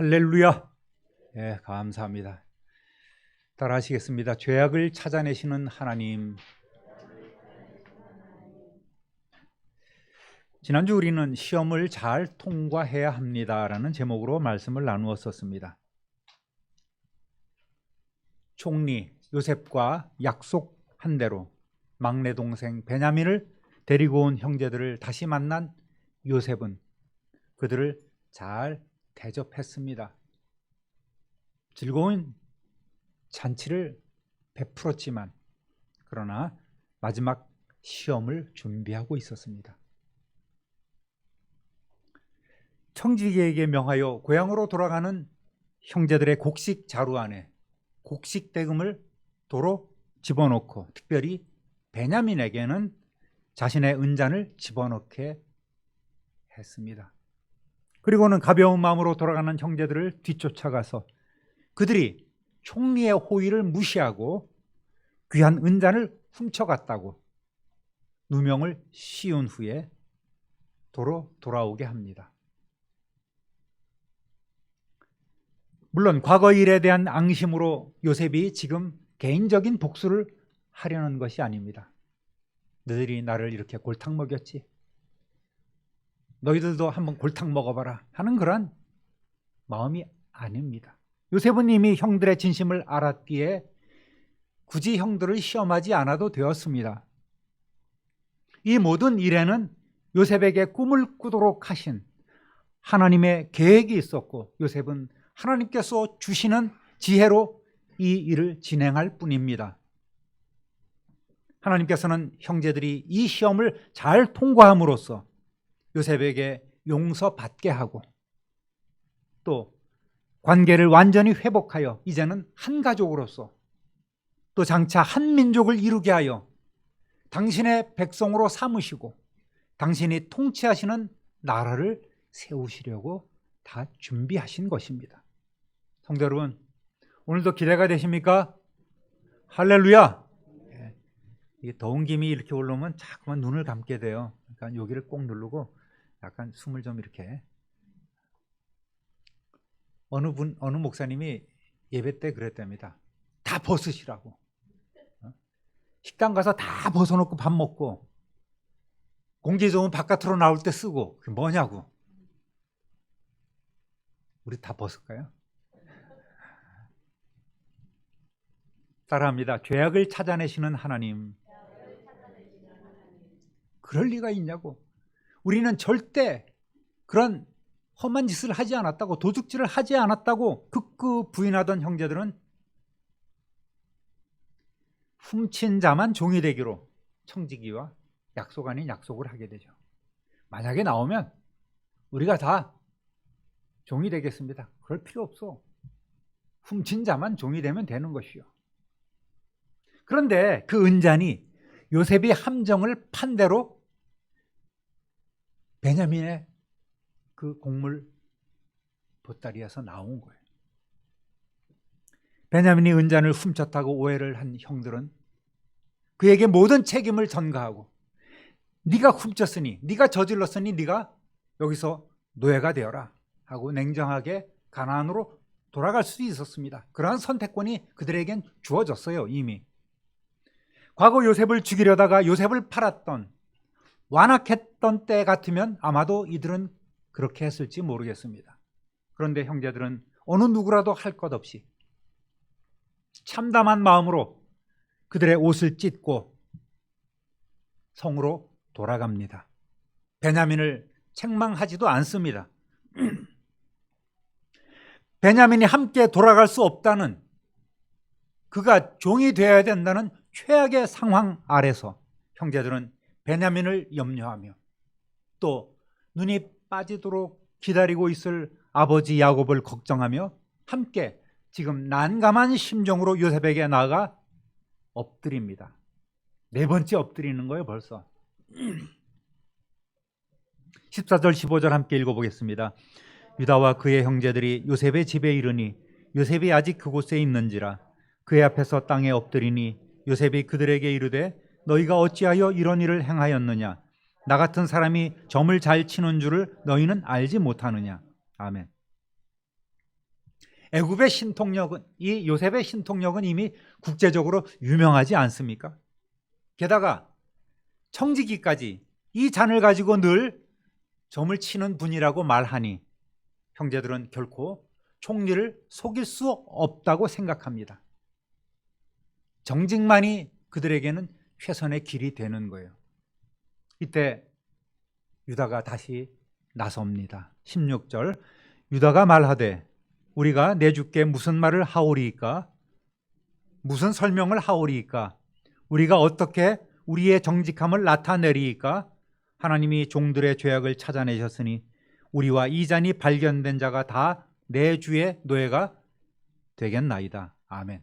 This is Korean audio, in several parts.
할렐루야. 예, 감사합니다. 따라하시겠습니다. 죄악을 찾아내시는 하나님. 지난주 우리는 시험을 잘 통과해야 합니다라는 제목으로 말씀을 나누었었습니다. 총리 요셉과 약속한 대로 막내 동생 베냐민을 데리고 온 형제들을 다시 만난 요셉은 그들을 잘 대접했습니다. 즐거운 잔치를 베풀었지만 그러나 마지막 시험을 준비하고 있었습니다. 청지기에게 명하여 고향으로 돌아가는 형제들의 곡식 자루 안에 곡식 대금을 도로 집어넣고 특별히 베냐민에게는 자신의 은잔을 집어넣게 했습니다. 그리고는 가벼운 마음으로 돌아가는 형제들을 뒤쫓아가서 그들이 총리의 호의를 무시하고 귀한 은잔을 훔쳐갔다고 누명을 씌운 후에 도로 돌아오게 합니다. 물론 과거 일에 대한 앙심으로 요셉이 지금 개인적인 복수를 하려는 것이 아닙니다. 너희들이 나를 이렇게 골탕 먹였지? 너희들도 한번 골탕 먹어봐라 하는 그런 마음이 아닙니다. 요셉은 이미 형들의 진심을 알았기에 굳이 형들을 시험하지 않아도 되었습니다. 이 모든 일에는 요셉에게 꿈을 꾸도록 하신 하나님의 계획이 있었고 요셉은 하나님께서 주시는 지혜로 이 일을 진행할 뿐입니다. 하나님께서는 형제들이 이 시험을 잘 통과함으로써 요셉에게 용서받게 하고 또 관계를 완전히 회복하여 이제는 한 가족으로서 또 장차 한 민족을 이루게 하여 당신의 백성으로 삼으시고 당신이 통치하시는 나라를 세우시려고 다 준비하신 것입니다. 성도 여러분, 오늘도 기대가 되십니까? 할렐루야! 이 더운 김이 이렇게 올라오면 자꾸만 눈을 감게 돼요. 그러니까 여기를 꼭 누르고 약간 숨을 좀 이렇게. 어느 목사님이 예배 때 그랬답니다. 다 벗으시라고. 식당 가서 다 벗어놓고 밥 먹고 공기 좋으면 바깥으로 나올 때 쓰고 그게 뭐냐고. 우리 다 벗을까요? 따라합니다. 죄악을 찾아내시는 하나님. 그럴 리가 있냐고. 우리는 절대 그런 험한 짓을 하지 않았다고, 도둑질을 하지 않았다고 극구 부인하던 형제들은 훔친 자만 종이 되기로 청지기와 약속 아닌 약속을 하게 되죠. 만약에 나오면 우리가 다 종이 되겠습니다. 그럴 필요 없어. 훔친 자만 종이 되면 되는 것이요. 그런데 그 은잔이 요셉이 함정을 판 대로 베냐민의 그 곡물 보따리에서 나온 거예요. 베냐민이 은잔을 훔쳤다고 오해를 한 형들은 그에게 모든 책임을 전가하고 네가 훔쳤으니, 네가 저질렀으니 네가 여기서 노예가 되어라 하고 냉정하게 가나안으로 돌아갈 수 있었습니다. 그러한 선택권이 그들에겐 주어졌어요. 이미 과거 요셉을 죽이려다가 요셉을 팔았던, 완악했던 때 같으면 아마도 이들은 그렇게 했을지 모르겠습니다. 그런데 형제들은 어느 누구라도 할 것 없이 참담한 마음으로 그들의 옷을 찢고 성으로 돌아갑니다. 베냐민을 책망하지도 않습니다. 베냐민이 함께 돌아갈 수 없다는, 그가 종이 되어야 된다는 최악의 상황 아래서 형제들은 베냐민을 염려하며 또 눈이 빠지도록 기다리고 있을 아버지 야곱을 걱정하며 함께 지금 난감한 심정으로 요셉에게 나아가 엎드립니다. 네 번째 엎드리는 거예요 벌써. 14절 15절 함께 읽어보겠습니다. 유다와 그의 형제들이 요셉의 집에 이르니 요셉이 아직 그곳에 있는지라 그의 앞에서 땅에 엎드리니 요셉이 그들에게 이르되 너희가 어찌하여 이런 일을 행하였느냐? 나 같은 사람이 점을 잘 치는 줄을 너희는 알지 못하느냐? 아멘. 애굽의 신통력은, 이 요셉의 신통력은 이미 국제적으로 유명하지 않습니까? 게다가 청지기까지 이 잔을 가지고 늘 점을 치는 분이라고 말하니 형제들은 결코 총리를 속일 수 없다고 생각합니다. 정직만이 그들에게는 최선의 길이 되는 거예요. 이때 유다가 다시 나섭니다. 16절, 유다가 말하되 우리가 내 주께 무슨 말을 하오리이까? 무슨 설명을 하오리이까? 우리가 어떻게 우리의 정직함을 나타내리이까? 하나님이 종들의 죄악을 찾아내셨으니 우리와 이 잔이 발견된 자가 다 내 주의 노예가 되겠나이다. 아멘.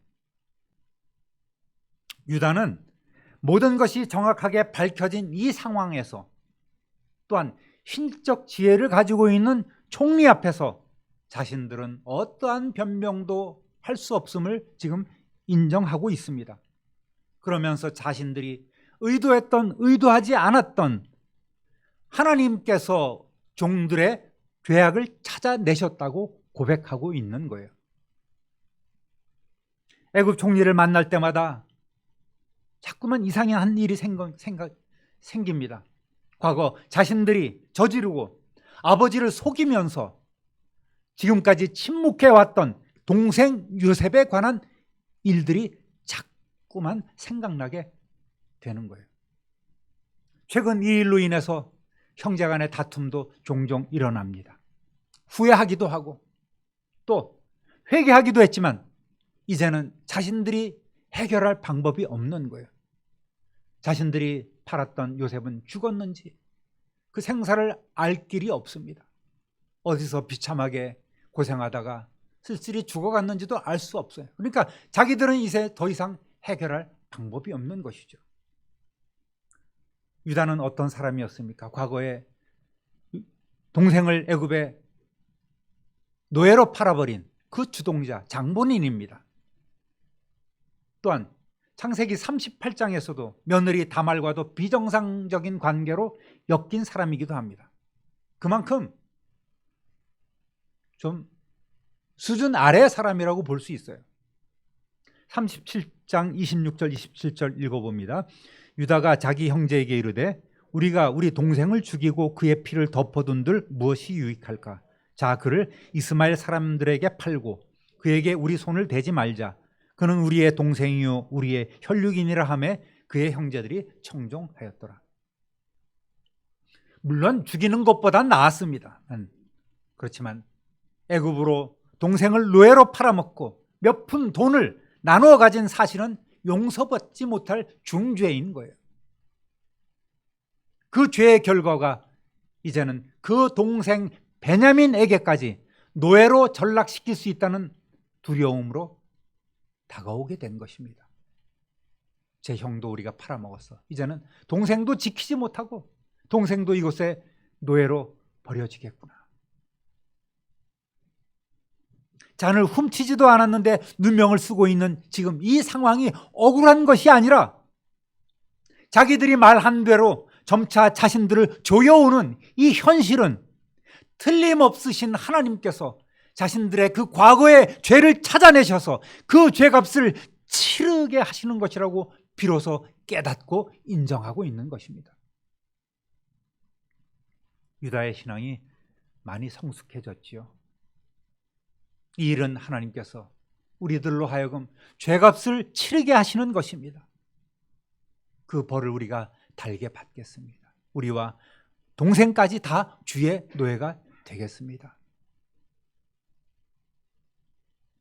유다는 모든 것이 정확하게 밝혀진 이 상황에서, 또한 신적 지혜를 가지고 있는 총리 앞에서 자신들은 어떠한 변명도 할 수 없음을 지금 인정하고 있습니다. 그러면서 자신들이 의도했던 의도하지 않았던 하나님께서 종들의 죄악을 찾아내셨다고 고백하고 있는 거예요. 애굽 총리를 만날 때마다 자꾸만 이상한 일이 생깁니다. 과거 자신들이 저지르고 아버지를 속이면서 지금까지 침묵해왔던 동생 요셉에 관한 일들이 자꾸만 생각나게 되는 거예요. 최근 이 일로 인해서 형제간의 다툼도 종종 일어납니다. 후회하기도 하고 또 회개하기도 했지만 이제는 자신들이 해결할 방법이 없는 거예요. 자신들이 팔았던 요셉은 죽었는지 그 생사를 알 길이 없습니다. 어디서 비참하게 고생하다가 쓸쓸히 죽어갔는지도 알 수 없어요. 그러니까 자기들은 이제 더 이상 해결할 방법이 없는 것이죠. 유다는 어떤 사람이었습니까? 과거에 동생을 애굽에 노예로 팔아버린 그 주동자 장본인입니다. 또한 창세기 38장에서도 며느리 다말과도 비정상적인 관계로 엮인 사람이기도 합니다. 그만큼 좀 수준 아래의 사람이라고 볼 수 있어요. 37장 26절 27절 읽어봅니다. 유다가 자기 형제에게 이르되 우리가 우리 동생을 죽이고 그의 피를 덮어둔들 무엇이 유익할까? 자, 그를 이스마엘 사람들에게 팔고 그에게 우리 손을 대지 말자. 그는 우리의 동생이요 우리의 혈육이니라 하며 그의 형제들이 청종하였더라. 물론 죽이는 것보단 나았습니다. 그렇지만 애굽으로 동생을 노예로 팔아먹고 몇 푼 돈을 나누어 가진 사실은 용서받지 못할 중죄인 거예요. 그 죄의 결과가 이제는 그 동생 베냐민에게까지 노예로 전락시킬 수 있다는 두려움으로 다가오게 된 것입니다. 제 형도 우리가 팔아먹었어. 이제는 동생도 지키지 못하고 동생도 이곳에 노예로 버려지겠구나. 잔을 훔치지도 않았는데 누명을 쓰고 있는 지금 이 상황이 억울한 것이 아니라 자기들이 말한 대로 점차 자신들을 조여오는 이 현실은 틀림없으신 하나님께서 자신들의 그 과거의 죄를 찾아내셔서 그 죄값을 치르게 하시는 것이라고 비로소 깨닫고 인정하고 있는 것입니다. 유다의 신앙이 많이 성숙해졌지요. 이 일은 하나님께서 우리들로 하여금 죄값을 치르게 하시는 것입니다. 그 벌을 우리가 달게 받겠습니다. 우리와 동생까지 다 주의 노예가 되겠습니다.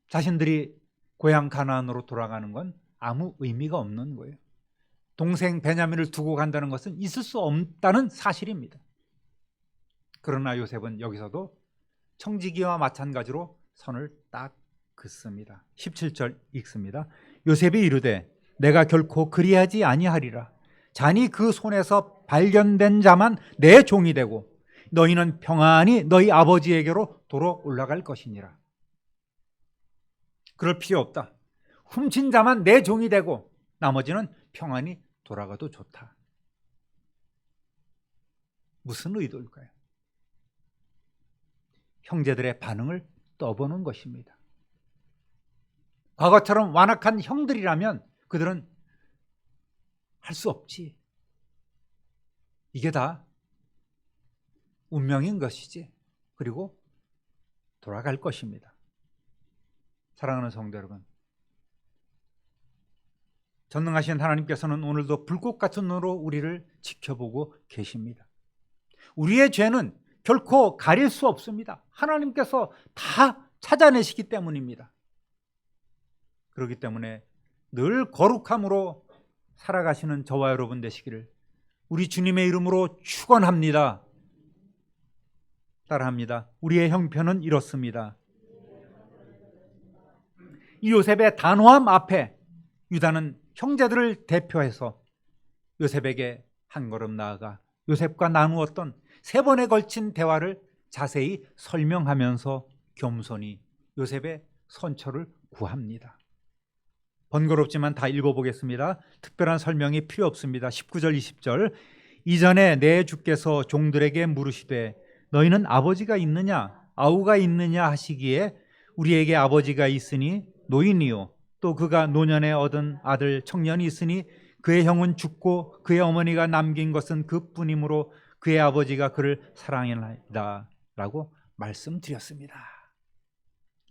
자신들이 고향 가나안으로 돌아가는 건 아무 의미가 없는 거예요. 동생 베냐민을 두고 간다는 것은 있을 수 없다는 사실입니다. 그러나 요셉은 여기서도 청지기와 마찬가지로 선을 딱 긋습니다. 17절 읽습니다. 요셉이 이르되 내가 결코 그리하지 아니하리라. 잔이 그 손에서 발견된 자만 내 종이 되고 너희는 평안히 너희 아버지에게로 도로 올라갈 것이니라. 그럴 필요 없다. 훔친 자만 내 종이 되고 나머지는 평안히 돌아가도 좋다. 무슨 의도일까요? 형제들의 반응을 떠보는 것입니다. 과거처럼 완악한 형들이라면 그들은 할 수 없지. 이게 다 운명인 것이지. 그리고 돌아갈 것입니다. 사랑하는 성도 여러분, 전능하신 하나님께서는 오늘도 불꽃 같은 눈으로 우리를 지켜보고 계십니다. 우리의 죄는 결코 가릴 수 없습니다. 하나님께서 다 찾아내시기 때문입니다. 그렇기 때문에 늘 거룩함으로 살아가시는 저와 여러분 되시기를 우리 주님의 이름으로 축원합니다. 따라합니다. 우리의 형편은 이렇습니다. 이 요셉의 단호함 앞에 유다는 형제들을 대표해서 요셉에게 한 걸음 나아가 요셉과 나누었던 3번에 걸친 대화를 자세히 설명하면서 겸손히 요셉의 선처를 구합니다. 번거롭지만 다 읽어보겠습니다. 특별한 설명이 필요 없습니다. 19절 20절 이전에 내 주께서 종들에게 물으시되 너희는 아버지가 있느냐 아우가 있느냐 하시기에 우리에게 아버지가 있으니 노인이요 또 그가 노년에 얻은 아들 청년이 있으니 그의 형은 죽고 그의 어머니가 남긴 것은 그뿐이므로 그의 아버지가 그를 사랑하나이다 라고 말씀드렸습니다.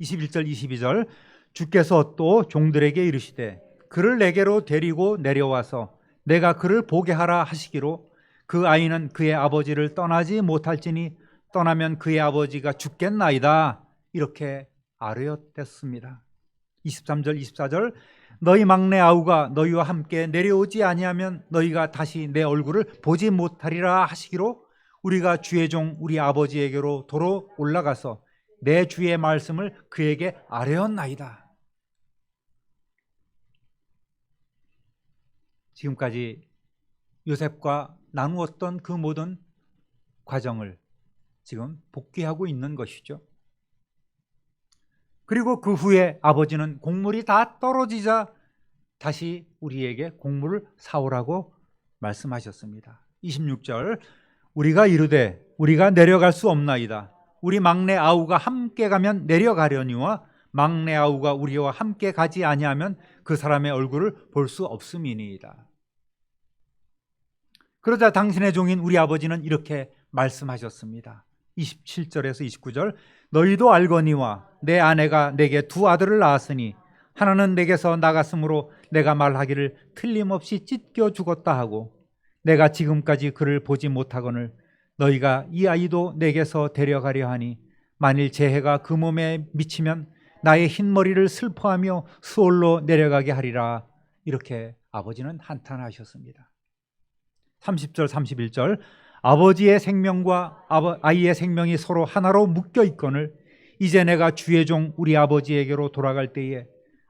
21절 22절 주께서 또 종들에게 이르시되 그를 내게로 데리고 내려와서 내가 그를 보게 하라 하시기로 그 아이는 그의 아버지를 떠나지 못할지니 떠나면 그의 아버지가 죽겠나이다 이렇게 아뢰었댔습니다. 23절 24절 너희 막내 아우가 너희와 함께 내려오지 아니하면 너희가 다시 내 얼굴을 보지 못하리라 하시기로 우리가 주의 종 우리 아버지에게로 도로 올라가서 내 주의 말씀을 그에게 아뢰었나이다. 지금까지 요셉과 나누었던 그 모든 과정을 지금 복귀하고 있는 것이죠. 그리고 그 후에 아버지는 곡물이 다 떨어지자 다시 우리에게 곡물을 사오라고 말씀하셨습니다. 26절 우리가 이르되 우리가 내려갈 수 없나이다. 우리 막내 아우가 함께 가면 내려가려니와 막내 아우가 우리와 함께 가지 아니하면 그 사람의 얼굴을 볼 수 없음이니이다. 그러자 당신의 종인 우리 아버지는 이렇게 말씀하셨습니다. 27절에서 29절 너희도 알거니와 내 아내가 내게 2 아들을 낳았으니 하나는 내게서 나갔으므로 내가 말하기를 틀림없이 찢겨 죽었다 하고 내가 지금까지 그를 보지 못하거늘 너희가 이 아이도 내게서 데려가려 하니 만일 재해가 그 몸에 미치면 나의 흰머리를 슬퍼하며 수월로 내려가게 하리라. 이렇게 아버지는 한탄하셨습니다. 30절 31절 아버지의 생명과 아이의 생명이 서로 하나로 묶여 있거늘 이제 내가 주의 종 우리 아버지에게로 돌아갈 때에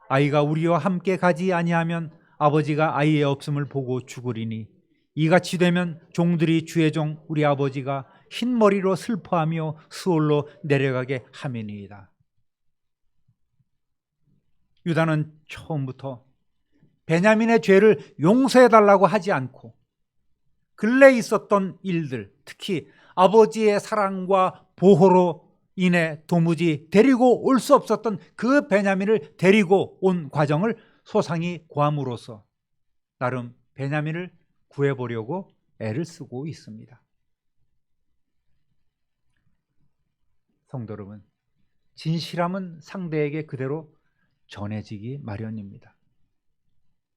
아이가 우리와 함께 가지 아니하면 아버지가 아이의 없음을 보고 죽으리니 이같이 되면 종들이 주의 종 우리 아버지가 흰머리로 슬퍼하며 수월로 내려가게 함이니이다. 유다는 처음부터 베냐민의 죄를 용서해달라고 하지 않고 근래 있었던 일들, 특히 아버지의 사랑과 보호로 인해 도무지 데리고 올 수 없었던 그 베냐민을 데리고 온 과정을 소상히 고함으로써 나름 베냐민을 구해보려고 애를 쓰고 있습니다. 성도 여러분, 진실함은 상대에게 그대로 전해지기 마련입니다.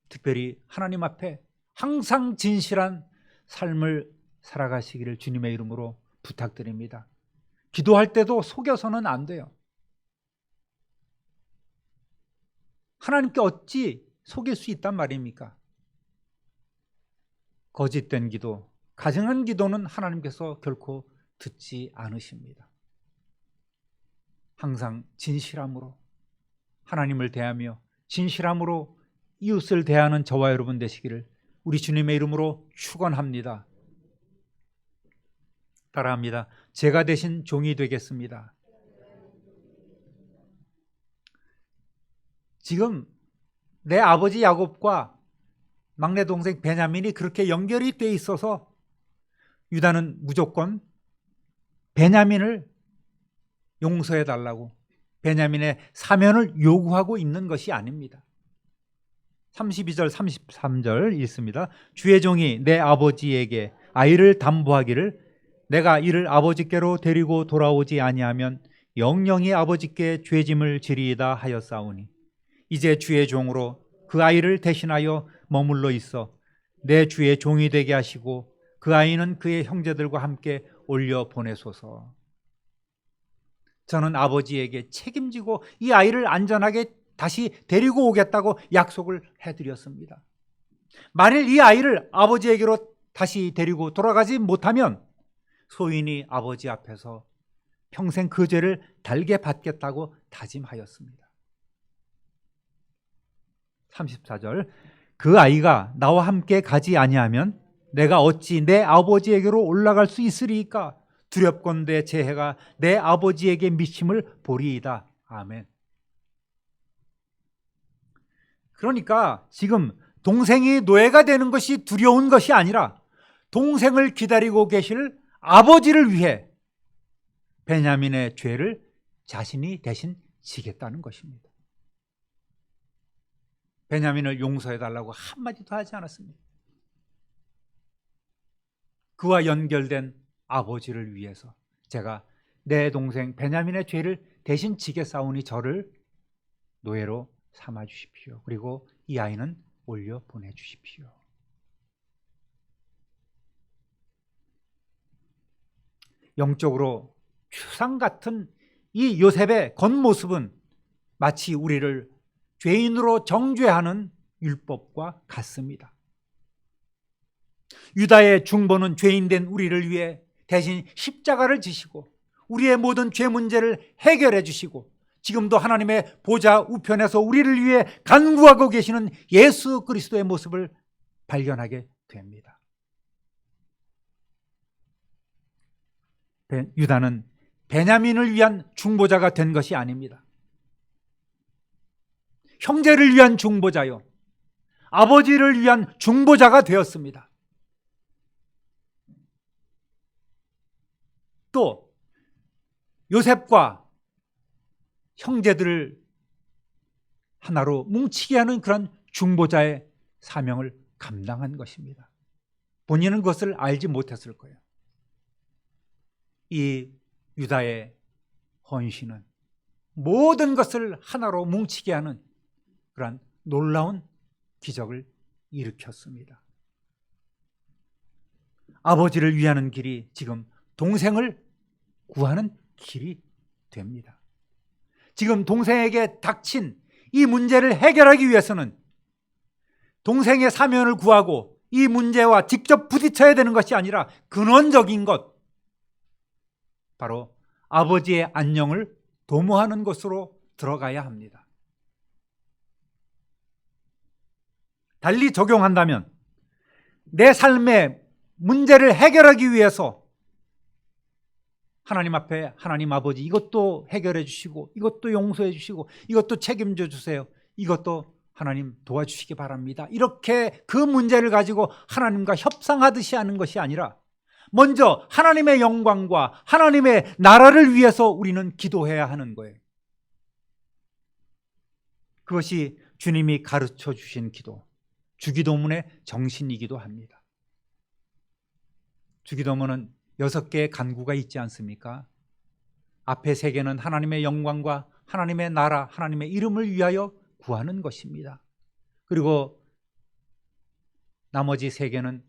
특별히 하나님 앞에 항상 진실한 삶을 살아가시기를 주님의 이름으로 부탁드립니다. 기도할 때도 속여서는 안 돼요. 하나님께 어찌 속일 수 있단 말입니까? 거짓된 기도, 가증한 기도는 하나님께서 결코 듣지 않으십니다. 항상 진실함으로 하나님을 대하며 진실함으로 이웃을 대하는 저와 여러분 되시기를 우리 주님의 이름으로 축원합니다. 따라합니다. 제가 대신 종이 되겠습니다. 지금 내 아버지 야곱과 막내 동생 베냐민이 그렇게 연결이 돼 있어서 유다는 무조건 베냐민을 용서해 달라고 베냐민의 사면을 요구하고 있는 것이 아닙니다. 32절 33절 읽습니다. 주의 종이 내 아버지에게 아이를 담보하기를 내가 이를 아버지께로 데리고 돌아오지 아니하면 영영이 아버지께 죄짐을 지리이다 하였사오니 이제 주의 종으로 그 아이를 대신하여 머물러 있어 내 주의 종이 되게 하시고 그 아이는 그의 형제들과 함께 올려 보내소서. 저는 아버지에게 책임지고 이 아이를 안전하게 다시 데리고 오겠다고 약속을 해드렸습니다. 만일 이 아이를 아버지에게로 다시 데리고 돌아가지 못하면 소인이 아버지 앞에서 평생 그 죄를 달게 받겠다고 다짐하였습니다. 34절 그 아이가 나와 함께 가지 아니하면 내가 어찌 내 아버지에게로 올라갈 수 있으리이까 두렵건대 제 해가 내 아버지에게 미침을 보리이다. 아멘. 그러니까 지금 동생이 노예가 되는 것이 두려운 것이 아니라 동생을 기다리고 계실 아버지를 위해 베냐민의 죄를 자신이 대신 지겠다는 것입니다. 베냐민을 용서해달라고 한마디도 하지 않았습니다. 그와 연결된 아버지를 위해서 제가 내 동생 베냐민의 죄를 대신 지겠사오니 저를 노예로 삼아 주십시오. 그리고 이 아이는 올려 보내주십시오. 영적으로 추상 같은 이 요셉의 겉모습은 마치 우리를 죄인으로 정죄하는 율법과 같습니다. 유다의 중보는 죄인된 우리를 위해 대신 십자가를 지시고 우리의 모든 죄 문제를 해결해 주시고 지금도 하나님의 보좌 우편에서 우리를 위해 간구하고 계시는 예수 그리스도의 모습을 발견하게 됩니다. 유다는 베냐민을 위한 중보자가 된 것이 아닙니다. 형제를 위한 중보자요, 아버지를 위한 중보자가 되었습니다. 또 요셉과 형제들을 하나로 뭉치게 하는 그런 중보자의 사명을 감당한 것입니다. 본인은 그것을 알지 못했을 거예요. 이 유다의 헌신은 모든 것을 하나로 뭉치게 하는 그런 놀라운 기적을 일으켰습니다. 아버지를 위하는 길이 지금 동생을 구하는 길이 됩니다. 지금 동생에게 닥친 이 문제를 해결하기 위해서는 동생의 사면을 구하고 이 문제와 직접 부딪혀야 되는 것이 아니라 근원적인 것, 바로 아버지의 안녕을 도모하는 것으로 들어가야 합니다. 달리 적용한다면 내 삶의 문제를 해결하기 위해서 하나님 앞에 하나님 아버지 이것도 해결해 주시고 이것도 용서해 주시고 이것도 책임져 주세요. 이것도 하나님 도와주시기 바랍니다. 이렇게 그 문제를 가지고 하나님과 협상하듯이 하는 것이 아니라 먼저 하나님의 영광과 하나님의 나라를 위해서 우리는 기도해야 하는 거예요. 그것이 주님이 가르쳐 주신 기도, 주기도문의 정신이기도 합니다. 주기도문은 6개의 간구가 있지 않습니까? 앞에 3개는 하나님의 영광과 하나님의 나라, 하나님의 이름을 위하여 구하는 것입니다. 그리고 나머지 3개는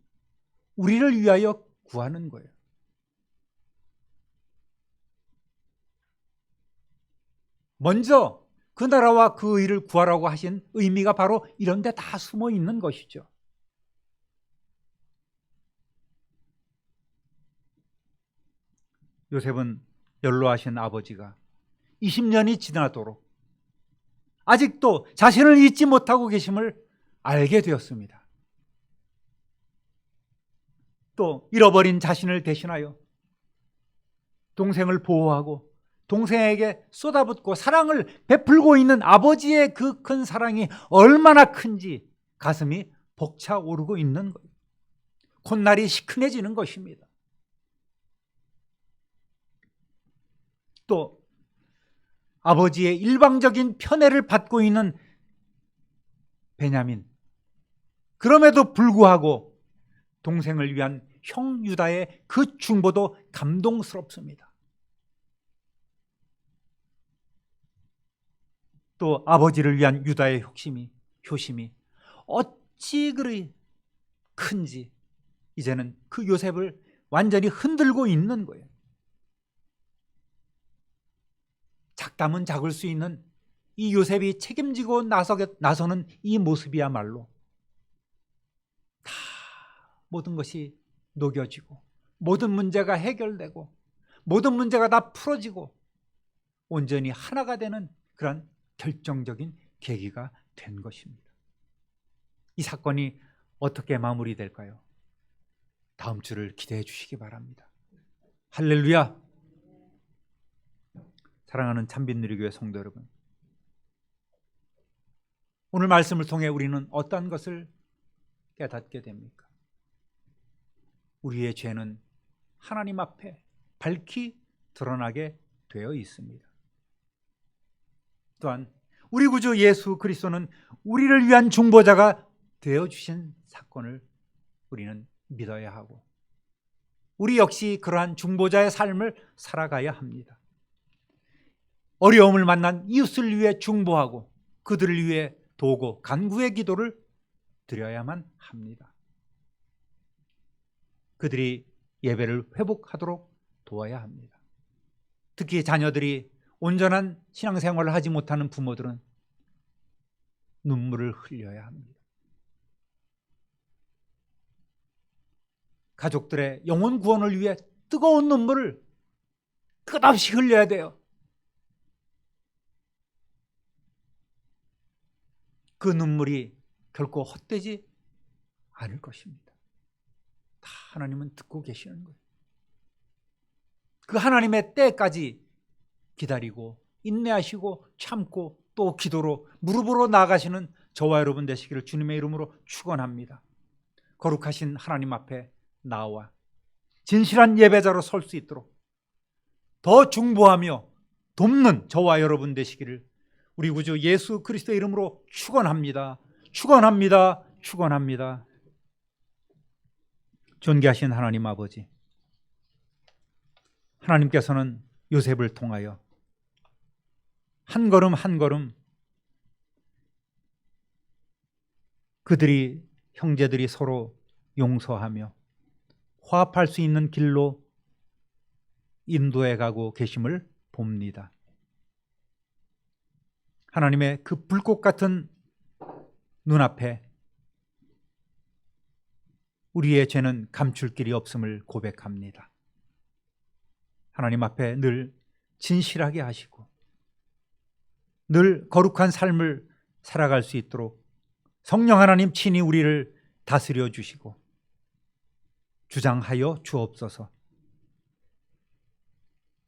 우리를 위하여 구하는 거예요. 먼저 그 나라와 그 의를 구하라고 하신 의미가 바로 이런 데 다 숨어 있는 것이죠. 요셉은 연로하신 아버지가 20년이 지나도록 아직도 자신을 잊지 못하고 계심을 알게 되었습니다. 또 잃어버린 자신을 대신하여 동생을 보호하고 동생에게 쏟아붓고 사랑을 베풀고 있는 아버지의 그 큰 사랑이 얼마나 큰지 가슴이 벅차오르고 있는 거예요. 콧날이 시큰해지는 것입니다. 또 아버지의 일방적인 편애를 받고 있는 베냐민, 그럼에도 불구하고 동생을 위한 형 유다의 그 중보도 감동스럽습니다. 또 아버지를 위한 유다의 효심이 어찌 그리 큰지 이제는 그 요셉을 완전히 흔들고 있는 거예요. 작다면 작을 수 있는 이 요셉이 책임지고 나서는 이 모습이야말로 다 모든 것이 녹여지고 모든 문제가 해결되고 모든 문제가 다 풀어지고 온전히 하나가 되는 그런 결정적인 계기가 된 것입니다. 이 사건이 어떻게 마무리될까요? 다음 주를 기대해 주시기 바랍니다. 할렐루야. 사랑하는 참빛누리교회 성도 여러분, 오늘 말씀을 통해 우리는 어떤 것을 깨닫게 됩니까? 우리의 죄는 하나님 앞에 밝히 드러나게 되어 있습니다. 또한 우리 구주 예수 그리스도는 우리를 위한 중보자가 되어주신 사건을 우리는 믿어야 하고 우리 역시 그러한 중보자의 삶을 살아가야 합니다. 어려움을 만난 이웃을 위해 중보하고 그들을 위해 도고 간구의 기도를 드려야만 합니다. 그들이 예배를 회복하도록 도와야 합니다. 특히 자녀들이 온전한 신앙생활을 하지 못하는 부모들은 눈물을 흘려야 합니다. 가족들의 영혼 구원을 위해 뜨거운 눈물을 끝없이 흘려야 돼요. 그 눈물이 결코 헛되지 않을 것입니다. 다 하나님은 듣고 계시는 거예요. 그 하나님의 때까지 기다리고 인내하시고 참고 또 기도로 무릎으로 나아가시는 저와 여러분 되시기를 주님의 이름으로 축원합니다. 거룩하신 하나님 앞에 나와 진실한 예배자로 설 수 있도록 더 중보하며 돕는 저와 여러분 되시기를 우리 구주 예수 그리스도의 이름으로 축원합니다. 축원합니다. 축원합니다. 존귀하신 하나님 아버지, 하나님께서는 요셉을 통하여 한 걸음 한 걸음 그들이 형제들이 서로 용서하며 화합할 수 있는 길로 인도해 가고 계심을 봅니다. 하나님의 그 불꽃 같은 눈앞에 우리의 죄는 감출 길이 없음을 고백합니다. 하나님 앞에 늘 진실하게 하시고 늘 거룩한 삶을 살아갈 수 있도록 성령 하나님 친히 우리를 다스려 주시고 주장하여 주옵소서.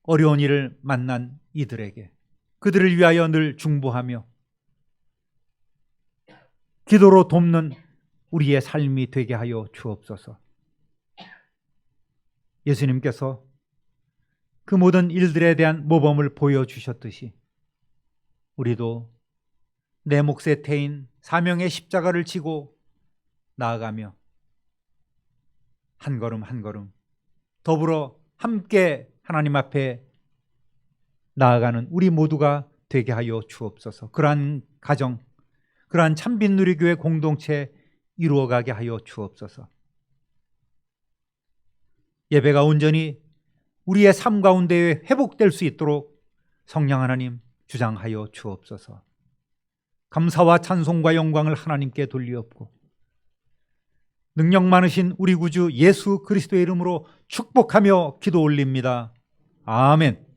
어려운 일을 만난 이들에게 그들을 위하여 늘 중보하며 기도로 돕는 우리의 삶이 되게 하여 주옵소서. 예수님께서 그 모든 일들에 대한 모범을 보여주셨듯이 우리도 내 몫의 태인 사명의 십자가를 지고 나아가며 한 걸음 한 걸음 더불어 함께 하나님 앞에 나아가는 우리 모두가 되게 하여 주옵소서. 그러한 가정, 그러한 참빛누리교회 공동체 이루어가게 하여 주옵소서. 예배가 온전히 우리의 삶 가운데 회복될 수 있도록 성령 하나님 주장하여 주옵소서. 감사와 찬송과 영광을 하나님께 돌리옵고 능력 많으신 우리 구주 예수 그리스도의 이름으로 축복하며 기도 올립니다. 아멘.